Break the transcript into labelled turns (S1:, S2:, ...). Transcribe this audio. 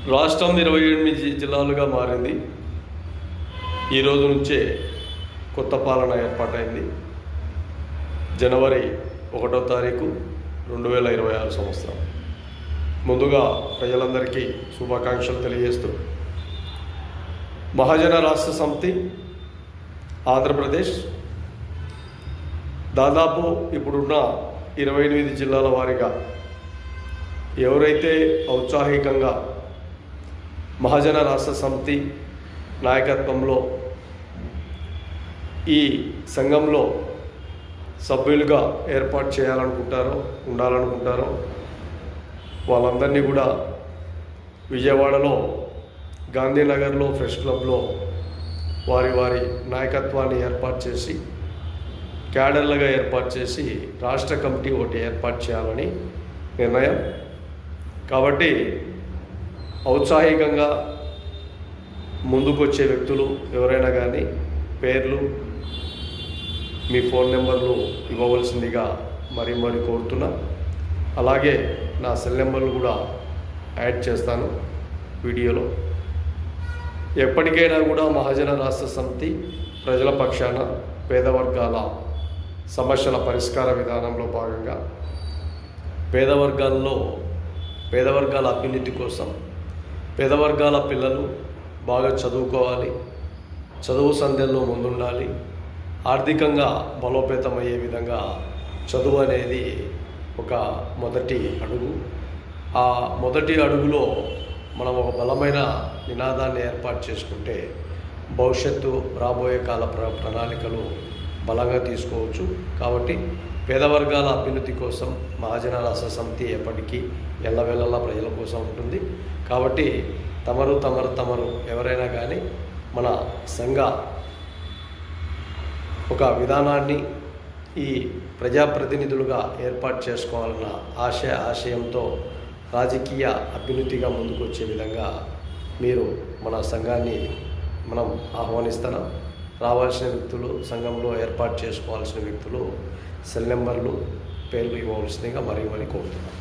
S1: రాష్ట్రం 28 జిల్లాలుగా మారింది. ఈరోజు నుంచే కొత్త పాలన ఏర్పాటైంది. జనవరి 1వ తారీఖు 2026 సంవత్సరం. ముందుగా ప్రజలందరికీ శుభాకాంక్షలు తెలియజేస్తూ, మహాజన రాష్ట్ర సమితి ఆంధ్రప్రదేశ్ దాదాపు ఇప్పుడున్న 28 జిల్లాల వారీగా ఎవరైతే ఔత్సాహికంగా మహాజన రాష్ట్ర సమితి నాయకత్వంలో ఈ సంఘంలో సభ్యులుగా ఏర్పాటు చేయాలనుకుంటారో, ఉండాలనుకుంటారో వాళ్ళందరినీ కూడా విజయవాడలో గాంధీనగర్లో ప్రెస్ క్లబ్లో వారి నాయకత్వాన్ని ఏర్పాటు చేసి క్యాడర్లుగా ఏర్పాటు చేసి రాష్ట్ర కమిటీ ఒకటి ఏర్పాటు చేయాలని నిర్ణయం. కాబట్టి ఔత్సాహికంగా ముందుకొచ్చే వ్యక్తులు ఎవరైనా కానీ పేర్లు, మీ ఫోన్ నెంబర్లు ఇవ్వవలసిందిగా మరీ కోరుతున్నా. అలాగే నా సెల్ నెంబర్లు కూడా యాడ్ చేస్తాను వీడియోలో. ఎప్పటికైనా కూడా మహాజన రాష్ట్ర సమితి ప్రజల పక్షాన పేద వర్గాల సమస్యల పరిష్కార విధానంలో భాగంగా పేద వర్గాల అభ్యున్నతి కోసం, పేద వర్గాల పిల్లలు బాగా చదువుకోవాలి, చదువు సంధ్యల్లో ముందుండాలి, ఆర్థికంగా బలోపేతమయ్యే విధంగా చదువు అనేది ఒక మొదటి అడుగు. ఆ మొదటి అడుగులో మనం ఒక బలమైన నినాదాన్ని ఏర్పాటు చేసుకుంటే భవిష్యత్తు రాబోయే కాల ప్రణాళికలు బలంగా తీసుకోవచ్చు. కాబట్టి పేద వర్గాల అభ్యున్నతి కోసం మహాజన రాష్ట్ర సమితి ఎప్పటికీ ఎల్లవేళలా ప్రజల కోసం ఉంటుంది. కాబట్టి తమరు ఎవరైనా కానీ మన సంఘ ఒక విధానాన్ని ఈ ప్రజాప్రతినిధులుగా ఏర్పాటు చేసుకోవాలన్న ఆశయంతో రాజకీయ అభ్యున్నతిగా ముందుకు వచ్చే విధంగా మీరు మన సంఘాన్ని మనం ఆహ్వానిస్తున్నాం. రావాల్సిన వ్యక్తులు, సంఘంలో ఏర్పాటు చేసుకోవాల్సిన వ్యక్తులు సెల్ నెంబర్లు, పేర్లు ఇవ్వవలసిందిగా మరీ కోరుతున్నాం.